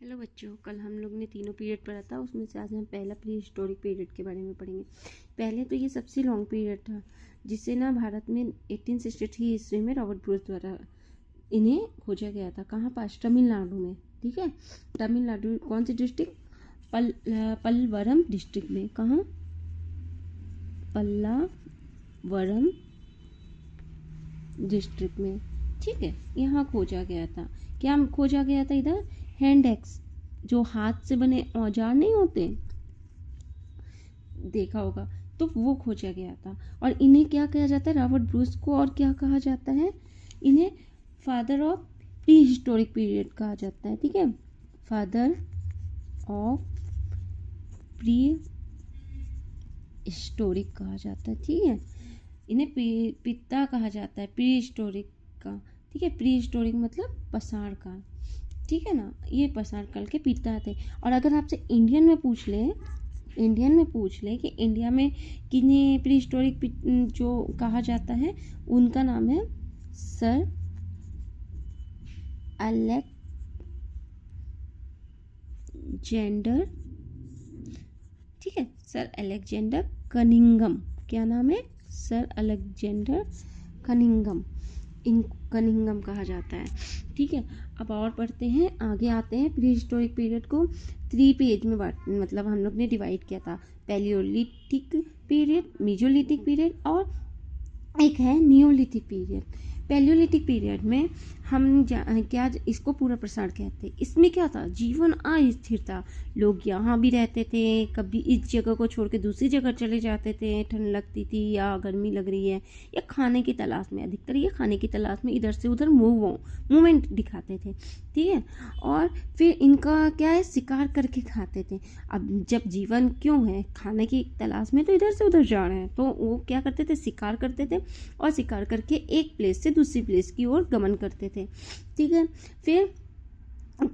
Hello बच्चों, कल हम लोग ने तीनों पीरियड पढ़ा था। उसमें से आज हम पहला प्री हिस्टोरिक पीरियड के बारे में पढ़ेंगे। पहले तो ये सबसे लॉन्ग पीरियड था, जिसे ना भारत में 1863 ईस्वी में रॉबर्ट ब्रूस द्वारा इन्हें खोजा गया था। कहाँ पास? तमिलनाडु में। ठीक है, तमिलनाडु कौन सी डिस्ट्रिक्ट? पल्लवरम डिस्ट्रिक्ट में। कहाँ? पल्लावरम डिस्ट्रिक्ट में। ठीक है, यहाँ खोजा गया था। क्या खोजा गया था इधर? हैंड एक्स, जो हाथ से बने औजार नहीं होते, देखा होगा, तो वो खोजा गया था। और इन्हें क्या कहा जाता है? रॉबर्ट ब्रूस को और क्या कहा जाता है? इन्हें father of pre historic period कहा जाता है। ठीक है, फादर ऑफ प्री हिस्टोरिक कहा जाता है। ठीक है, इन्हें पिता कहा जाता है प्री हिस्टोरिक का। ठीक है, प्री हिस्टोरिक मतलब पसार काल। ठीक है ना, ये पसार काल के पिता थे। और अगर आपसे इंडियन में पूछ ले कि इंडिया में किन्हें प्री हिस्टोरिक जो कहा जाता है, उनका नाम है सर अलेक्जेंडर। ठीक है, सर अलेक्जेंडर कनिंघम। क्या नाम है? Sir Alexander Cunningham. इन कनिंघम कहा जाता है। ठीक है, अब और पढ़ते हैं, आगे आते हैं। प्री हिस्टोरिक पीरियड को 3 पेज में मतलब हम लोग ने डिवाइड किया था। पैलियोलिथिक पीरियड, मेसोलिथिक पीरियड और एक है नियोलिथिक पीरियड। पैलियोलिथिक पीरियड में हम क्या इसको पूरा प्रसार कहते हैं। इसमें क्या था? जीवन अस्थिर था। लोग यहाँ भी रहते थे, कभी इस जगह को छोड़ के दूसरी जगह चले जाते थे, ठंड लगती थी या गर्मी लग रही है, या खाने की तलाश में। अधिकतर ये खाने की तलाश में इधर से उधर मूवमेंट दिखाते थे। ठीक है, और फिर इनका क्या है? शिकार करके खाते थे। अब जब जीवन क्यों है? खाने की तलाश में, तो इधर से उधर जा रहे हैं, तो वो क्या करते थे? शिकार करते थे, और शिकार करके एक प्लेस से दूसरी प्लेस की ओर गमन करते थे। ठीक है, फिर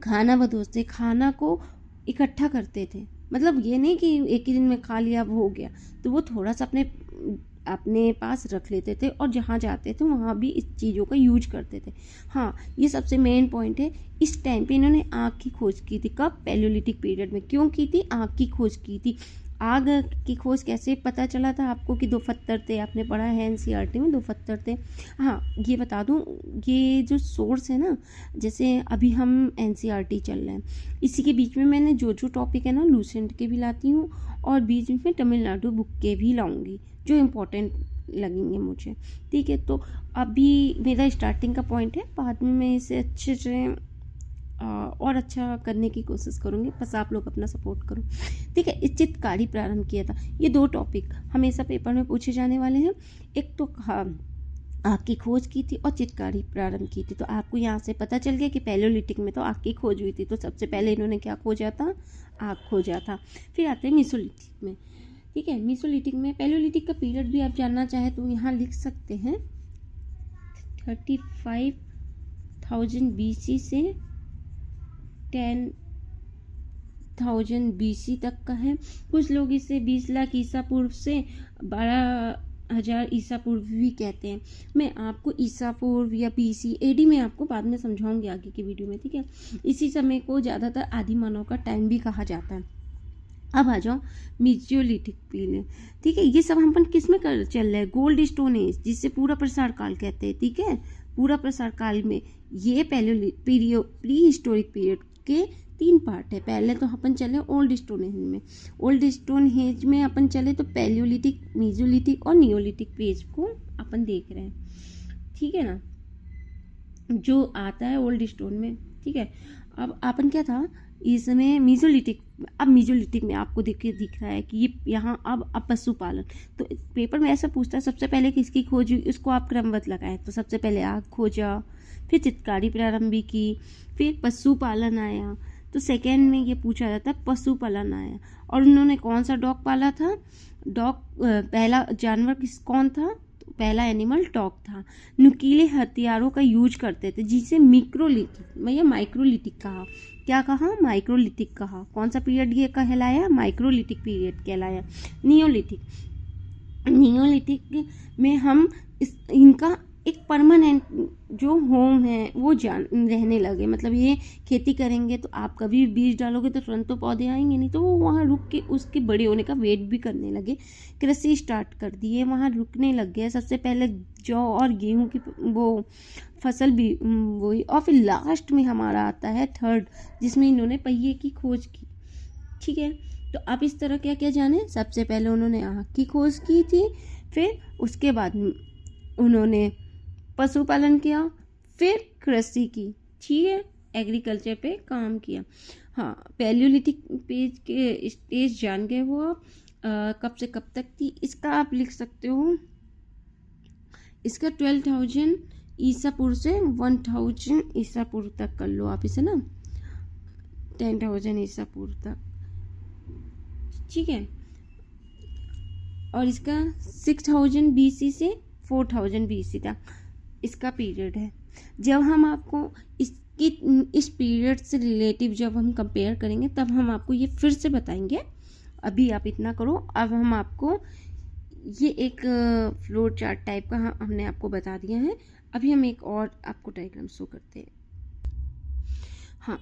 खाना बदोशते, खाना को इकट्ठा करते थे। मतलब ये नहीं कि एक ही दिन में खा लिया वो हो गया, तो वो थोड़ा सा अपने पास रख लेते थे, और जहाँ जाते थे वहाँ भी इस चीज़ों का यूज करते थे। हाँ, ये सबसे मेन पॉइंट है। इस टाइम पे इन्होंने आग की खोज की थी। कब? पैलियोलिथिक पीरियड में। क्यों की थी? आग की खोज की थी। आग की खोज कैसे पता चला था आपको? कि 2 पत्थर थे। आपने पढ़ा है एनसीईआरटी में, 2 पत्थर थे। हाँ, ये बता दूं, ये जो सोर्स है ना, जैसे अभी हम एनसीईआरटी चल रहे हैं, इसी के बीच में मैंने जो टॉपिक है ना, लूसेंट के भी लाती हूँ, और बीच में तमिलनाडु बुक के भी लाऊंगी, जो इम्पोर्टेंट लगेंगे मुझे। ठीक है, तो अभी मेरा स्टार्टिंग का पॉइंट है, बाद में मैं इसे अच्छे से और अच्छा करने की कोशिश करूँगी। बस आप लोग अपना सपोर्ट करो। ठीक है, इस चित्रकारी प्रारंभ किया था। ये 2 टॉपिक हमेशा पेपर में पूछे जाने वाले हैं। एक तो आग की खोज की थी और चित्रकारी प्रारंभ की थी। तो आपको यहाँ से पता चल गया कि पैलियोलिथिक में तो आग की खोज हुई थी, तो सबसे पहले इन्होंने क्या खोजा था? आग खोजा था। फिर आते हैं मेसोलिथिक में। ठीक है, मेसोलिथिक में पैलियोलिथिक का पीरियड भी आप जानना चाहें तो यहाँ लिख सकते हैं। 35,000 BC से 10,000 BC तक का है। कुछ लोग इसे 20 लाख ईसा पूर्व से 12,000 ईसा पूर्व भी कहते हैं। मैं आपको ईसा पूर्व या BC AD में आपको बाद में समझाऊंगी आगे की वीडियो में। ठीक है, इसी समय को ज़्यादातर आदि मानव का टाइम भी कहा जाता है। अब आ जाओ मेसोलिथिक पीरियड। ठीक है, ये सब हम किस में कर चल रहे हैं? गोल्ड स्टोन एज, जिससे पूरा प्रसार काल कहते हैं। ठीक है, पूरा प्रसार काल में ये प्री हिस्टोरिक पीरियड के 3 पार्ट है। पहले तो अपन चले ओल्ड स्टोन एज में। ओल्ड स्टोन एज में अपन चले तो पैलियोलिथिक, मेसोलिथिक और नियोलिथिक पेज को अपन देख रहे हैं। ठीक है ना, जो आता है ओल्ड स्टोन में। ठीक है, अब अपन क्या था इसमें? मेसोलिथिक। अब मेसोलिथिक में आपको दिख रहा है कि ये यहाँ अब पशुपालन। तो पेपर में ऐसा पूछता है सबसे पहले किसकी खोज हुई, इसको आप क्रमबद्ध लगाएं। तो सबसे पहले आग खोजा, फिर चित्रकारी प्रारंभ की, फिर पशुपालन आया। तो सेकेंड में ये पूछा जाता है पशुपालन आया। और उन्होंने कौन सा डॉग पाला था? पहला जानवर कौन था? पहला एनिमल डॉग था। नुकीले हथियारों का यूज करते थे, जिसे माइक्रोलिथिक कहा। क्या कहा? माइक्रोलिथिक कहा। कौन सा पीरियड ये कहलाया? माइक्रोलिथिक पीरियड कहलाया। नियोलिथिक में हम इनका एक परमानेंट जो होम है वो रहने लगे। मतलब ये खेती करेंगे तो आप कभी बीज डालोगे तो तुरंत तो पौधे आएंगे नहीं, तो वो वहाँ रुक के उसके बड़े होने का वेट भी करने लगे। कृषि स्टार्ट कर दिए, वहाँ रुकने लग गए। सबसे पहले जौ और गेहूं की वो फसल भी वही, और फिर लास्ट में हमारा आता है थर्ड, जिसमें इन्होंने पहिए की खोज की। ठीक है, तो आप इस तरह क्या क्या जाने। सबसे पहले उन्होंने आँख की खोज की थी, फिर उसके बाद उन्होंने पशुपालन किया, फिर कृषि की। ठीक है, एग्रीकल्चर पे काम किया। हाँ, पैलियोलिथिक पेज के स्टेज जान गए हो आप। कब से कब तक थी इसका आप लिख सकते हो। इसका 12,000 ईसा पूर्व से 1,000 ईसा पूर्व तक कर लो आप इसे ना, 10,000 ईसा पूर्व तक। ठीक है, और इसका 6,000 BC से 4,000 BC तक इसका पीरियड है। जब हम आपको इस पीरियड से रिलेटिव जब हम कंपेयर करेंगे तब हम आपको ये फिर से बताएंगे। अभी आप इतना करो। अब हम आपको ये एक फ्लो चार्ट टाइप का हमने आपको बता दिया है। अभी हम एक और आपको डायग्राम शो करते हैं। हाँ,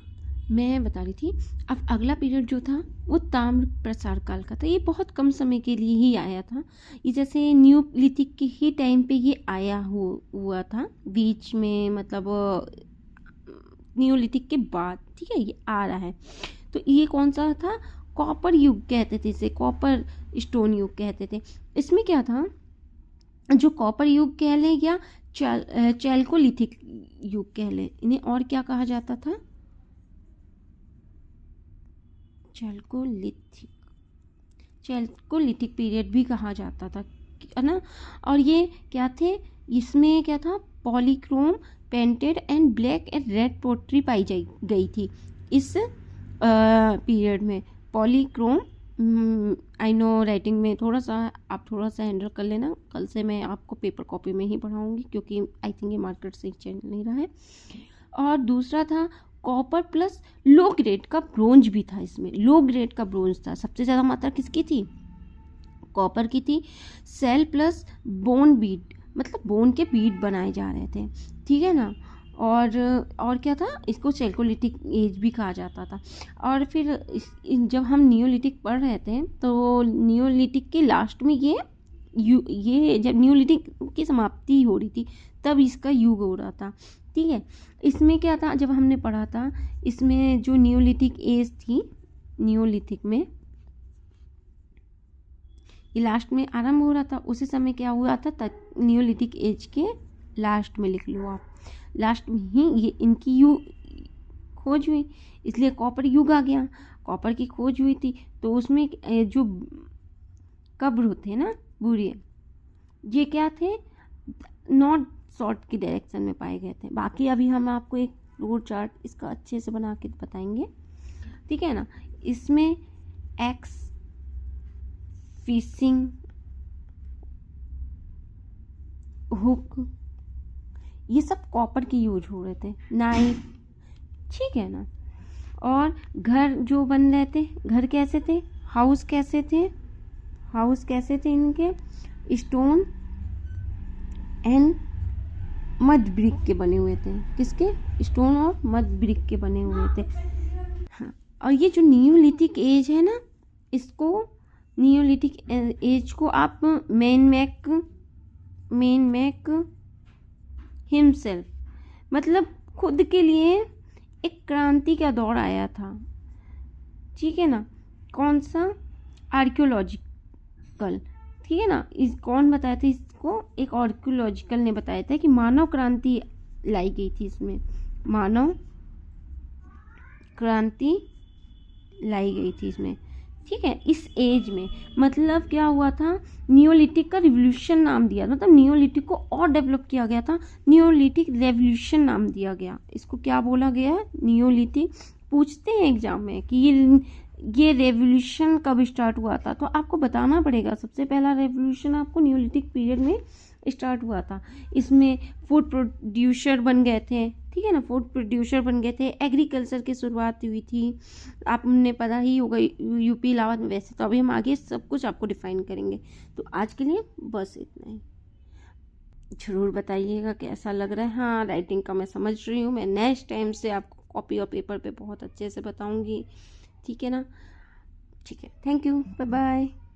मैं बता रही थी, अब अगला पीरियड जो था वो ताम्र प्रसार काल का था। ये बहुत कम समय के लिए ही आया था। ये जैसे न्यूलिथिक के ही टाइम पे ये आया हुआ था बीच में, मतलब न्यूलिथिक के बाद। ठीक है, ये आ रहा है। तो ये कौन सा था? कॉपर युग कहते थे इसे, कॉपर स्टोन युग कहते थे। इसमें क्या था, जो कॉपर युग कह लें या चैल्कोलिथिक युग कह लें, इन्हें और क्या कहा जाता था? चैल्कोलिथिक पीरियड भी कहा जाता था, है ना। और ये क्या थे, इसमें क्या था, polychrome painted and black and red pottery पाई गई थी इस पीरियड में। पॉलीक्रोम, आई नो राइटिंग में थोड़ा सा आप थोड़ा सा हैंडल कर लेना। कल से मैं आपको पेपर कॉपी में ही पढ़ाऊंगी, क्योंकि आई थिंक ये मार्केट से चल नहीं रहा है। और दूसरा था कॉपर प्लस लो ग्रेड का ब्रोंज भी था। इसमें लो ग्रेड का ब्रोंज था। सबसे ज़्यादा मात्रा किसकी थी? कॉपर की थी। सेल प्लस बोन बीड, मतलब बोन के बीड बनाए जा रहे थे। ठीक है ना। और क्या था, इसको चैल्कोलिथिक एज भी कहा जाता था। और फिर जब हम नियोलिथिक पढ़ रहे थे तो नियोलिथिक के लास्ट में ये जब नियोलिथिक की समाप्ति हो रही थी तब इसका युग हो रहा था। ठीक है, इसमें क्या था, जब हमने पढ़ा था इसमें जो नियोलिथिक एज थी, नियोलिथिक में ये लास्ट में आरंभ हो रहा था। उसी समय क्या हुआ था, नियोलिथिक एज के लास्ट में लिख लो आप, लास्ट में ही ये इनकी खोज हुई, इसलिए कॉपर युग आ गया। कॉपर की खोज हुई थी तो उसमें जो कब्र थे ना, बूढ़े, ये क्या थे, नॉर्थ साउथ की डायरेक्शन में पाए गए थे। बाकी अभी हम आपको एक रोड चार्ट इसका अच्छे से बना के बताएंगे। ठीक है ना। इसमें एक्स फिशिंग हुक ये सब कॉपर की यूज हो रहे थे, नाइफ। ठीक है ना। और घर जो बन रहे थे, घर कैसे थे, हाउस कैसे थे, इनके स्टोन एंड मड ब्रिक के बने हुए थे। किसके? स्टोन और मड ब्रिक के बने हुए थे। हाँ, और ये जो नियोलिथिक एज है ना, इसको नियोलिथिक एज को आप मैन मैक हिमसेल्फ, मतलब खुद के लिए एक क्रांति का दौर आया था। ठीक है ना। कौन सा? आर्कियोलॉजिकल। ठीक है ना। इस कौन बताया था इसको? एक आर्कियोलॉजिकल ने बताया था कि मानव क्रांति लाई गई थी। इसमें मानव क्रांति लाई गई थी इसमें। ठीक है, इस एज में मतलब क्या हुआ था, नियोलिथिक का रिवोल्यूशन नाम दिया, मतलब नियोलिथिक को और डेवलप किया गया था, नियोलिथिक रेवोल्यूशन नाम दिया गया। इसको क्या बोला गया? नियोलिथिक। पूछते हैं एग्जाम में कि ये रेवोल्यूशन कब स्टार्ट हुआ था, तो आपको बताना पड़ेगा। सबसे पहला रेवोल्यूशन आपको नियोलिथिक पीरियड में स्टार्ट हुआ था। इसमें फूड प्रोड्यूसर बन गए थे। ठीक है ना, फूड प्रोड्यूसर बन गए थे। एग्रीकल्चर की शुरुआत हुई थी, आपने पता ही होगा यूपी इलाहाबाद में। वैसे तो अभी हम आगे सब कुछ आपको डिफाइन करेंगे। तो आज के लिए बस इतना ही। ज़रूर बताइएगा कैसा लग रहा है। हाँ, राइटिंग का मैं समझ रही हूँ, मैं नेक्स्ट टाइम से आपको कॉपी और पेपर पे बहुत अच्छे से बताऊँगी। ठीक है ना? ठीक है, थैंक यू, बाय बाय।